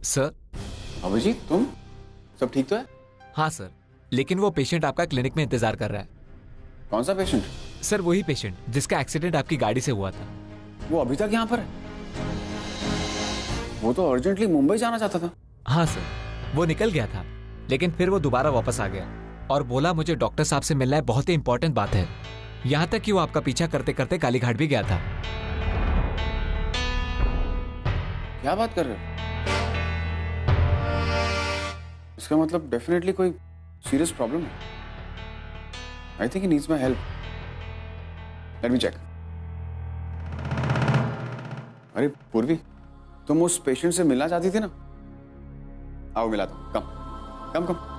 Sir. Abhijit, तुम सब ठीक तो है? हाँ सर, लेकिन वो पेशेंट आपका क्लिनिक में इंतजार कर रहा है। कौन सा पेशेंट? सर वही पेशेंट जिसका एक्सीडेंट आपकी गाड़ी से हुआ था। वो अभी तक यहाँ पर है? वो तो अर्जेंटली मुंबई जाना चाहता था। हाँ सर, वो निकल गया था, लेकिन फिर वो दोबारा वापस आ गया और बोला मुझे डॉक्टर साहब से मिलना है, बहुत ही इंपॉर्टेंट बात है। यहाँ तक कि वो आपका पीछा करते करते कालीघाट भी गया था। क्या बात कर रहे हो? इसका मतलब डेफिनेटली कोई सीरियस प्रॉब्लम है। I think he needs my help. Let me check. अरे पूर्वी, तुम उस पेशेंट से मिलना चाहती थी ना? आओ मिलाता हूं। कम कम कम।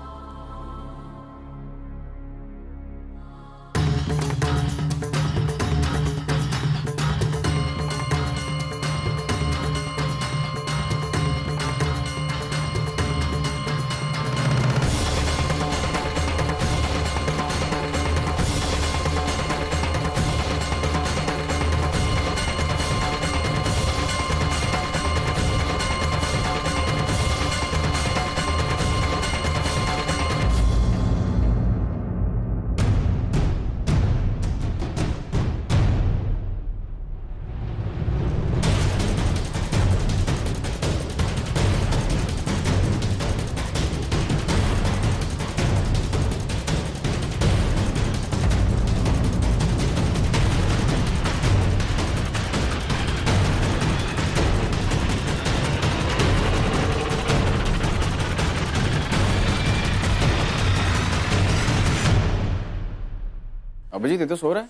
अभिजीत, ये तो सो रहा है।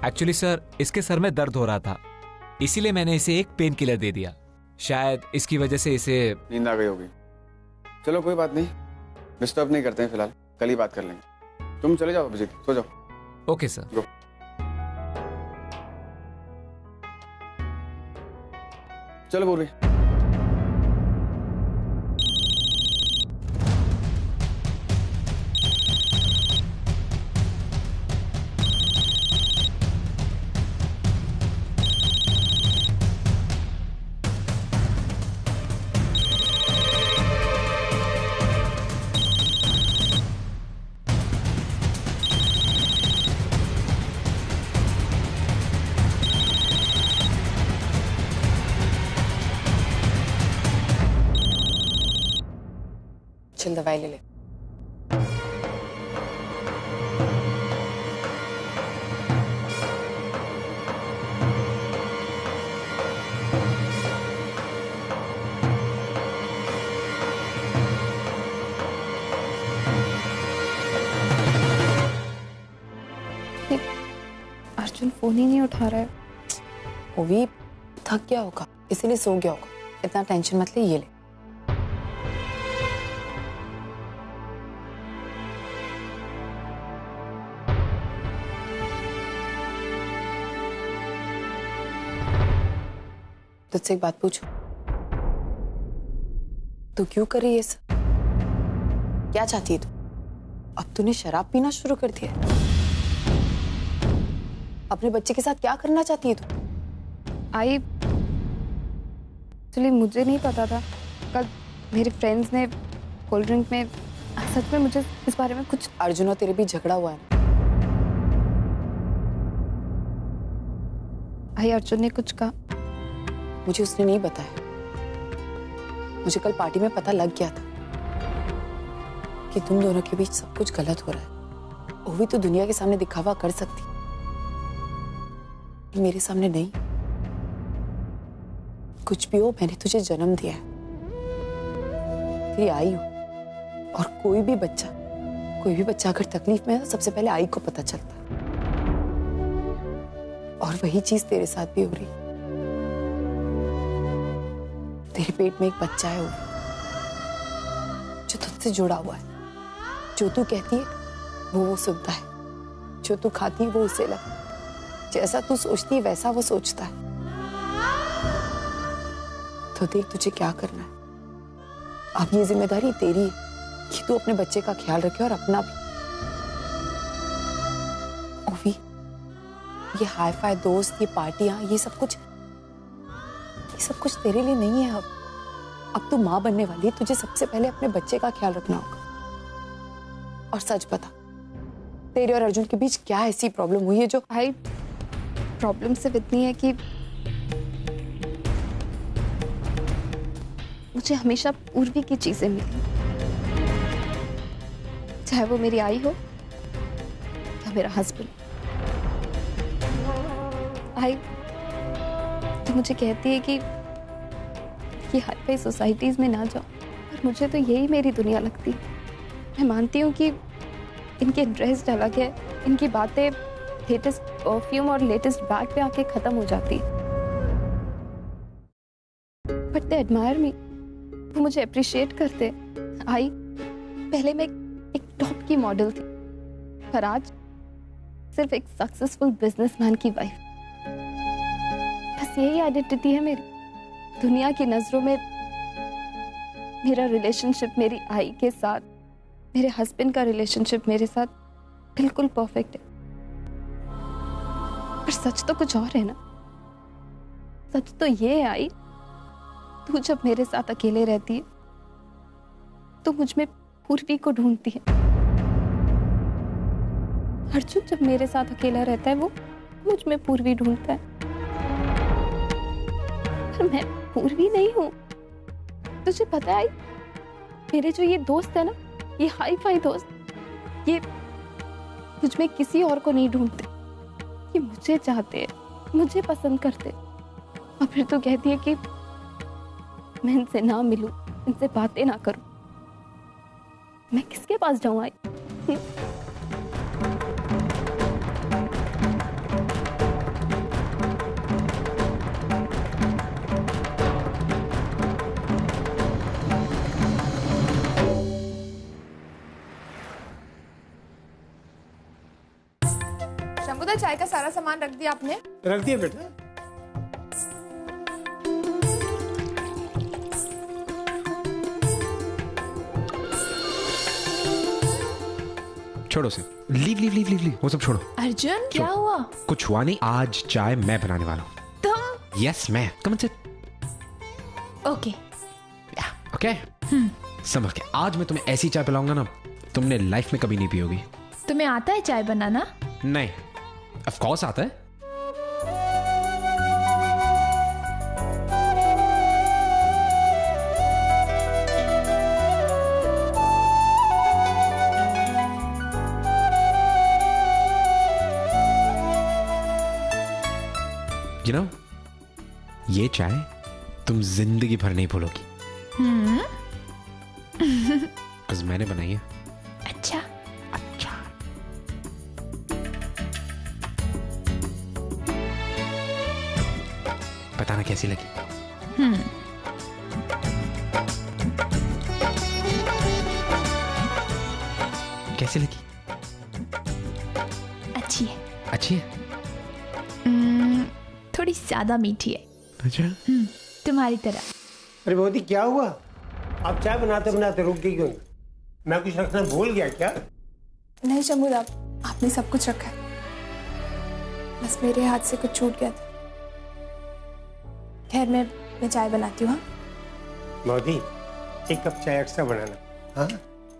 एक्चुअली सर, इसके सर में दर्द हो रहा था, इसीलिए मैंने इसे एक पेन किलर दे दिया। शायद इसकी वजह से इसे नींद आ गई होगी। चलो कोई बात नहीं, डिस्टर्ब नहीं करते हैं फिलहाल, कल ही बात कर लेंगे। तुम चले जाओ अभिजीत, सो जाओ। Okay sir. गो। चलो पूर्वी। चल दवाई ले ले। अर्जुन फोन ही नहीं उठा रहा है। वो भी थक गया होगा, इसीलिए सो गया होगा। इतना टेंशन मत ले, ये ले। तुझसे एक बात पूछूं? तू क्यों कर रही है सब? क्या चाहती है तू? अब तूने शराब पीना शुरू कर दिया है। अपने बच्चे के साथ क्या करना चाहती है तू? आई एक्चुअली मुझे नहीं पता था। कल मेरे फ्रेंड्स ने कोल्ड ड्रिंक में, सच में मुझे इस बारे में कुछ। अर्जुन और तेरे बीच झगड़ा हुआ है। आई अर्जुन ने कुछ कहा? मुझे उसने नहीं बताया। मुझे कल पार्टी में पता लग गया था कि तुम दोनों के बीच सब कुछ गलत हो रहा है। वो भी तो दुनिया के सामने दिखावा कर सकती, मेरे सामने नहीं। कुछ भी हो, मैंने तुझे जन्म दिया है, तेरी आई हो। और कोई भी बच्चा अगर तकलीफ में है तो सबसे पहले आई को पता चलता है। और वही चीज तेरे साथ भी हो रही। तेरे पेट में एक बच्चा है जो तुझसे जुड़ा हुआ है। जो तू कहती है वो सुनता है, जो तू खाती है वो उसे लगता है, जैसा तू सोचती है वैसा वो सोचता है। तो देख तुझे क्या करना है। अब ये जिम्मेदारी तेरी है कि तू अपने बच्चे का ख्याल रखे और अपना भी। ओवी, ये हाई फाई दोस्त, ये पार्टियां, ये सब कुछ तेरे लिए नहीं है। अब अब तू माँ बनने वाली है, तुझे सबसे पहले अपने बच्चे का ख्याल रखना होगा। और सच बता, तेरे और अर्जुन के बीच क्या ऐसी प्रॉब्लम हुई है जो? भाई प्रॉब्लम सिर्फ इतनी है कि मुझे हमेशा पूर्वी की चीजें मिली, चाहे वो मेरी आई हो या मेरा हस्बैंड। आई तो मुझे कहती है कि हाई फाई सोसाइटीज में ना जाओ, पर मुझे तो यही मेरी दुनिया लगती है। मैं मानती हूँ कि इनके इंटरेस्ट अलग है, इनकी बातें लेटेस्ट परफ्यूम और लेटेस्ट बैग पे आके खत्म हो जाती है, बट दे एडमायर मी, वो मुझे अप्रिशिएट करते। आई पहले मैं एक टॉप की मॉडल थी, पर आज सिर्फ एक सक्सेसफुल बिजनेसमैन की वाइफ। बस यही आइडेंटिटी है मेरी। दुनिया की नजरों में मेरा रिलेशनशिप मेरी आई के साथ, मेरे हस्बैंड का रिलेशनशिप मेरे साथ बिल्कुल परफेक्ट है, पर सच तो कुछ और है ना। सच तो ये है आई, तू जब मेरे साथ अकेले रहती है तो मुझ में पूर्वी को ढूंढती है। अर्जुन जब मेरे साथ अकेला रहता है वो मुझ में पूर्वी ढूंढता है, पर मैं पूर्वी नहीं हूं। तुझे पता है मेरे जो ये दोस्त है ना, ये हाई फाई दोस्त, ये मुझ में किसी और को नहीं ढूंढते, ये मुझे चाहते हैं, मुझे पसंद करते। और फिर तो कहती है कि मैं इनसे ना मिलूं, इनसे बातें ना करूं। मैं किसके पास जाऊं आई? शंभुदा, चाय का सारा सामान रख दिया आपने? रख दिया बेटा। छोड़ो से, leave leave leave leave leave, वो सब छोड़ो। अर्जुन क्या हुआ? कुछ हुआ नहीं, आज चाय मैं बनाने वाला हूँ। तुम? यस मैं। कम से ओके ओके समझ के। आज मैं तुम्हें ऐसी चाय पिलाऊंगा ना, तुमने लाइफ में कभी नहीं पी होगी। तुम्हें आता है चाय बनाना? नहीं, ऑफ कोर्स आता है। You know, ये चाय तुम जिंदगी भर नहीं भूलोगी। बस मैंने बनाई है। अच्छा अच्छा। बताना कैसी लगी? कैसी लगी? अच्छी है। अच्छी है? थोड़ी ज्यादा मीठी है। अच्छा। तुम्हारी तरह। अरे मोदी क्या हुआ? आप चाय बनाते बनाते रुक गई क्यों? मैं कुछ रखना भूल गया क्या? नहीं शंभुदा, आपने सब कुछ रखा है, बस मेरे हाथ से कुछ छूट गया था। खैर मैं चाय बनाती हूँ। मोदी, एक कप चाय एक्स्ट्रा बनाना। हाँ,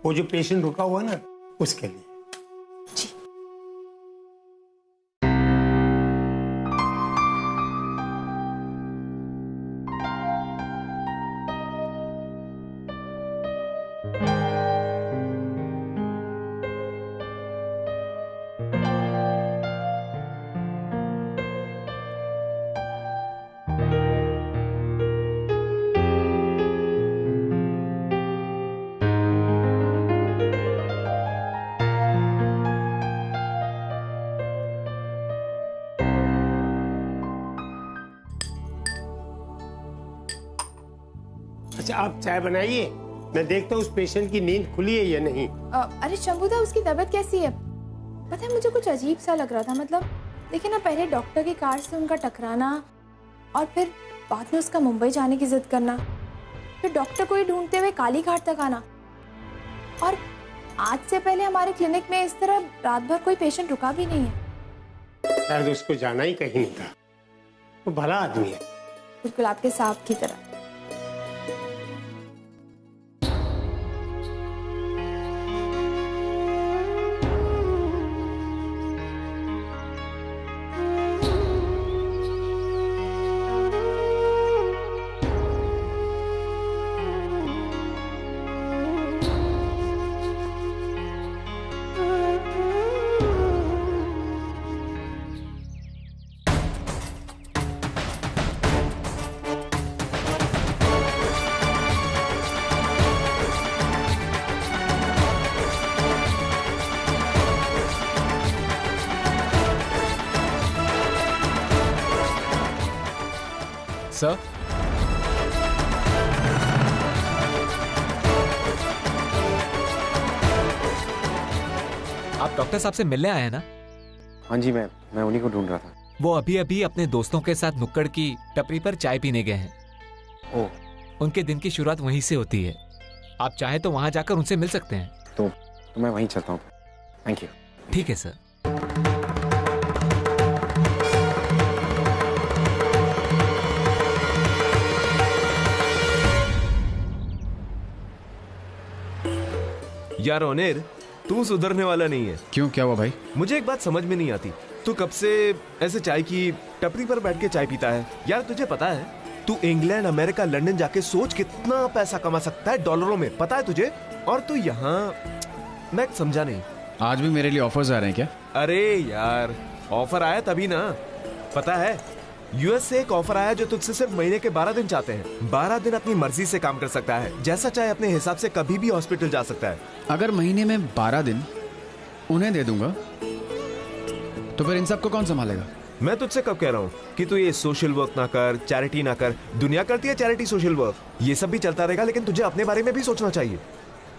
वो जो पेशेंट रुका हुआ ना, उसके लिए। जी। अच्छा, आप चाय बनाइए, मैं देखता हूँ उस पेशेंट की नींद खुली है या नहीं। अरे शंभुदा, उसकी तबीयत कैसी है? पता है मुझे कुछ अजीब सा लग रहा था। मतलब देखिए ना, पहले डॉक्टर की कार से उनका टकराना और फिर बाद में उसका मुंबई जाने की जिद करना, फिर डॉक्टर को ही ढूंढते हुए काली घाट तक आना, और आज से पहले हमारे क्लिनिक में इस तरह रात भर कोई पेशेंट रुका भी नहीं है। शायद उसको जाना ही कहीं नहीं था। वो भला आदमी है, बिल्कुल आपके साहब की तरह। सर, आप डॉक्टर साहब से मिलने आए हैं ना? हाँ जी, मैं उन्हीं को ढूंढ रहा था। वो अभी अभी अपने दोस्तों के साथ नुक्कड़ की टपरी पर चाय पीने गए हैं। ओह, उनके दिन की शुरुआत वहीं से होती है। आप चाहे तो वहां जाकर उनसे मिल सकते हैं। तो मैं वहीं चलता हूँ। Thank you. ठीक है सर। यार ओनेर, तू सुधरने वाला नहीं है। क्यों, क्या हुआ भाई? मुझे एक बात समझ में नहीं आती, तू कब से ऐसे चाय की टपरी पर बैठ के चाय पीता है? यार तुझे पता है, तू इंग्लैंड, अमेरिका, लंदन जाके सोच कितना पैसा कमा सकता है डॉलरों में, पता है तुझे? और तू यहाँ, मैं समझा नहीं। आज भी मेरे लिए ऑफर्स आ रहे हैं क्या? अरे यार, ऑफर आया तभी ना। पता है, यूएस से एक ऑफर आया जो तुझसे सिर्फ महीने के 12 दिन चाहते हैं। 12 दिन अपनी मर्जी से काम कर सकता है, जैसा चाहे अपने हिसाब से कभी भी हॉस्पिटल जा सकता है। अगर महीने में 12 दिन उन्हें दे दूंगा तो फिर इन सबको कौन संभालेगा? मैं तुझसे कब कह रहा हूँ कि तू ये सोशल वर्क ना कर, चैरिटी ना कर। दुनिया करती है चैरिटी, सोशल वर्क, ये सब भी चलता रहेगा, लेकिन तुझे अपने बारे में भी सोचना चाहिए।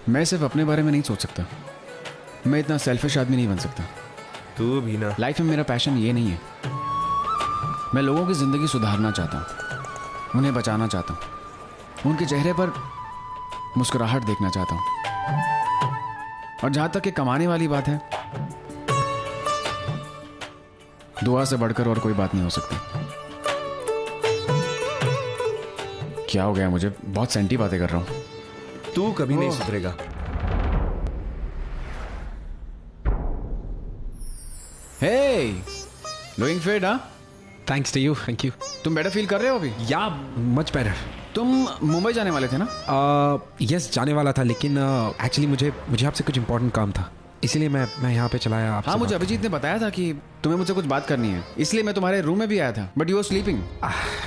मैं सिर्फ अपने बारे में नहीं सोच सकता, मैं इतना सेल्फिश आदमी नहीं बन सकता। तू भी ना। लाइफ में मेरा पैशन ये नहीं है। मैं लोगों की जिंदगी सुधारना चाहता हूँ, उन्हें बचाना चाहता हूँ, उनके चेहरे पर मुस्कुराहट देखना चाहता हूँ। और जहां तक कि कमाने वाली बात है, दुआ से बढ़कर और कोई बात नहीं हो सकती। क्या हो गया मुझे? बहुत सेंटी बातें कर रहा हूं। तू कभी नहीं सुधरेगा। हे, लुकिंग फिट, हाँ? Thanks to you, thank you. तुम बेटर फील कर रहे हो अभी? या मच बेटर। तुम मुंबई जाने वाले थे ना? यस, जाने वाला था, लेकिन एक्चुअली मुझे आपसे कुछ इंपॉर्टेंट काम था, इसलिए मैं यहाँ पे चला आया आपसे। हाँ, मुझे अभिजीत ने बताया था कि तुम्हें मुझसे कुछ बात करनी है, इसलिए मैं तुम्हारे रूम में भी आया था, बट यू वर स्लीपिंग।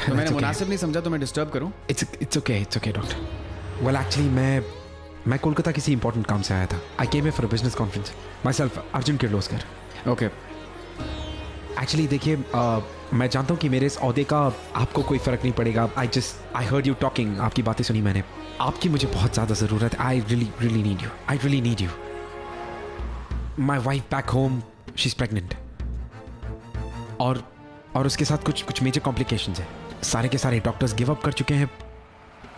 तो मैंने मुनासिब नहीं समझा तुम्हें डिस्टर्ब करूं। It's okay doctor. Well actually मैं कोलकाता किसी इंपॉर्टेंट काम से आया था। I came here for a business conference. Myself Arjun Kirloskar. Okay. Actually देखिए, मैं जानता हूँ कि मेरे इस ओहदे का आपको कोई फ़र्क नहीं पड़ेगा। आई हर्ड यू टॉकिंग, आपकी बातें सुनी मैंने। आपकी मुझे बहुत ज़्यादा ज़रूरत है। I really need you. My wife back home, she is pregnant, और उसके साथ कुछ मेजर कॉम्प्लिकेशंस है। सारे के सारे डॉक्टर्स गिव अप कर चुके हैं,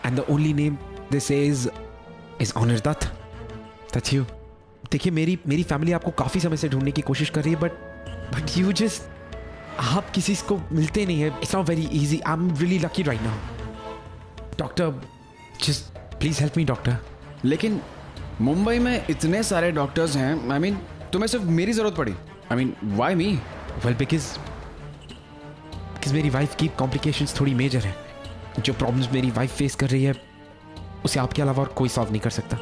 and the only name they say is honour Dutt. That's you. देखिए, मेरी फैमिली आपको काफ़ी समय से ढूंढने की कोशिश कर रही है, बट यू जस्ट, आप किसी को मिलते नहीं है। It's not very easy. I am really lucky right now. Doctor, just please help me doctor. लेकिन मुंबई में इतने सारे डॉक्टर्स हैं, आई मीन तुम्हें सिर्फ मेरी जरूरत पड़ी। I mean why me? Well because मेरी वाइफ की कॉम्प्लिकेशंस थोड़ी मेजर है। जो प्रॉब्लम्स मेरी वाइफ फेस कर रही है उसे आपके अलावा और कोई सॉल्व नहीं कर सकता।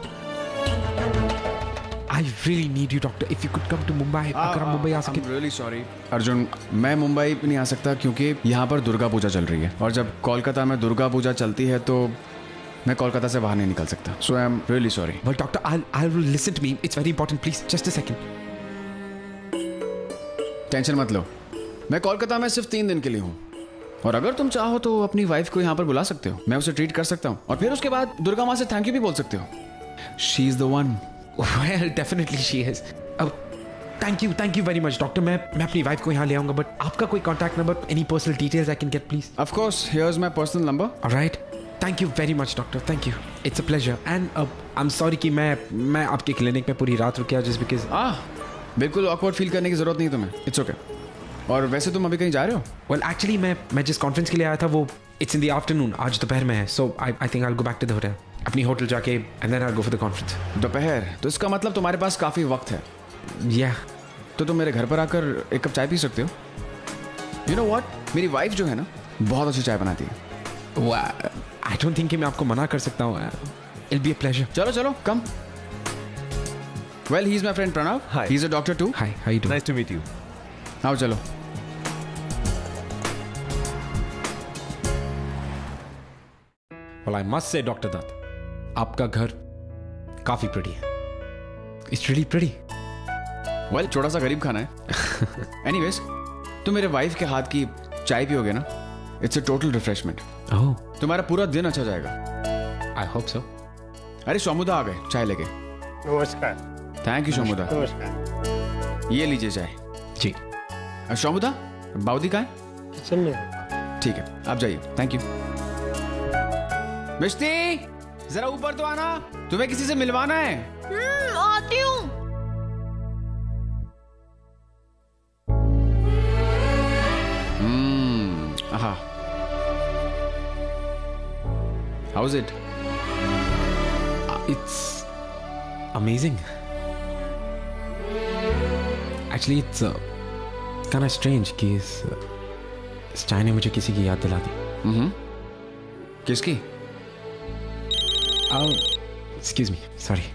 I really need you, doctor. If you could come to Mumbai, अगर आप मुंबई आ सके। I'm really sorry, अर्जुन, मैं मुंबई नहीं आ सकता क्योंकि यहाँ पर दुर्गा पूजा चल रही है, और जब कोलकाता में दुर्गा पूजा चलती है तो मैं कोलकाता से बाहर नहीं निकल सकता। So I'm really sorry. Well, doctor, I'll listen to me. It's very important. Please, just a second. Tension मत लो, मैं कोलकाता में सिर्फ 3 दिन के लिए हूँ, और अगर तुम चाहो तो अपनी वाइफ को यहाँ पर बुला सकते हो। मैं उसे ट्रीट कर सकता हूँ, और फिर उसके बाद दुर्गा माँ से थैंक यू भी बोल सकते हो। She is the one. Well, definitely she is. Thank you very much, doctor. मैं अपनी वाइफ को यहाँ ले आऊँगा, but आपका कोई contact number, any personal details I can get, please? Of course, here's my personal number. All right. Thank you very much, doctor. Thank you. It's a pleasure. And I'm sorry कि मैं आपके clinic में पूरी रात रुक गया just because. बिल्कुल awkward feel करने की जरूरत नहीं तुम्हें. It's okay. और वैसे तुम अभी कहीं जा रहे हो? Well, actually मैं जिस कॉन्फ्रेंस के लिए आया था वो it's in the afternoon. आज दोपहर में है. So I think I'll go back to the hotel. अपनी होटल जाके and then I'll go for the conference. दोपहर? तो इसका मतलब तुम्हारे पास काफी वक्त है. Yeah. तो तुम मेरे घर पर आकर एक कप चाय पी सकते हो. You know what? मेरी वाइफ जो है ना, बहुत अच्छी चाय बनाती है. I don't think कि मैं आपको मना कर सकता हूँ. It'll be a pleasure. चलो come. Well, he's my friend Pranav. Hi. He's a doctor too. Hi, how you doing? Nice to meet you. आओ चलो. Well, I must say, Dr. Dutt, आपका घर काफी pretty है. It's really pretty. Well, छोटा सा गरीब खाना है. Anyways, तुम मेरे वाइफ के हाथ की चाय पियोगे ना? It's a total refreshment. ओह, तुम्हारा पूरा दिन अच्छा जाएगा। I hope so. अरे शोमुदा आ गए चाय लेके। नमस्कार। Thank you Shomuda. नमस्कार। ये लीजिए चाय। जी। शोमुदा, बाउदी कहाँ है? किचन में। ठीक है, आप जाइए। Thank you. मिष्टी, जरा ऊपर तो आना, तुम्हें किसी से मिलवाना है। आती हूँ। हाँ। How is it? It's amazing. Actually, it's kind of strange कि इस चाय ने मुझे किसी की याद दिला दी। किसकी? Excuse me, sorry.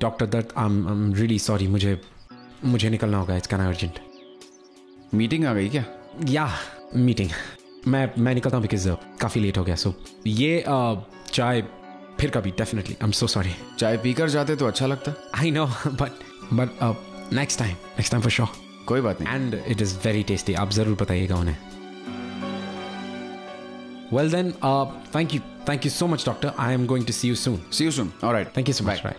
Doctor Dutt, I am really sorry, मुझे निकलना होगा। It's kind urgent. मीटिंग आ गई क्या? या मीटिंग। मैं निकलता हूँ बिकॉज काफ़ी लेट हो गया। सो ये चाय फिर कभी definitely. I am so sorry. चाय पीकर जाते तो अच्छा लगता। I know, but next time for sure. कोई बात नहीं। And it is very tasty. आप ज़रूर बताइएगा उन्हें। Well then, thank you so much doctor. I am going to see you soon. See you soon. Alright, thank you so much. Bye.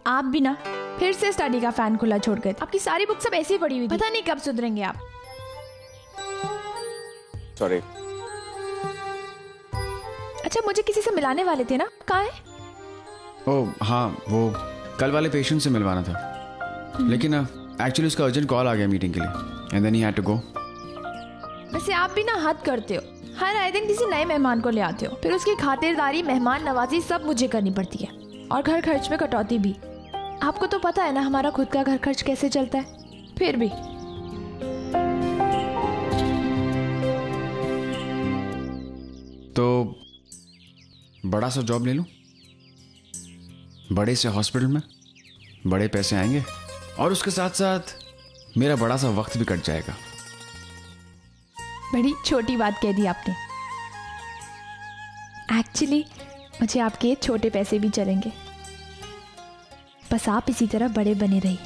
आप भी ना फिर से स्टडी का फैन खुला छोड़ गए। आपकी सारी बुक सब ऐसी पड़ी हुई थी। पता नहीं कब सुधरेंगे आप। सॉरी। अच्छा, मुझे किसी से मिलाने वाले थे ना, कहाँ है? ओह हाँ, वो कल वाले पेशेंट से मिलवाना था, लेकिन एक्चुअली उसका अर्जेंट कॉल आ गया मीटिंग के लिए, and then he had to go. वैसे आप भी ना हद करते हो। हर आए दिन किसी नए मेहमान को ले आते हो, फिर उसकी खातिरदारी, मेहमान नवाजी सब मुझे करनी पड़ती है, और घर खर्च में कटौती भी। आपको तो पता है ना हमारा खुद का घर खर्च कैसे चलता है। फिर भी तो बड़ा सा जॉब ले लूं, बड़े से हॉस्पिटल में, बड़े पैसे आएंगे और उसके साथ साथ मेरा बड़ा सा वक्त भी कट जाएगा। बड़ी छोटी बात कह दी आपने। एक्चुअली मुझे आपके छोटे पैसे भी चलेंगे, बस आप इसी तरह बड़े बने रहिए।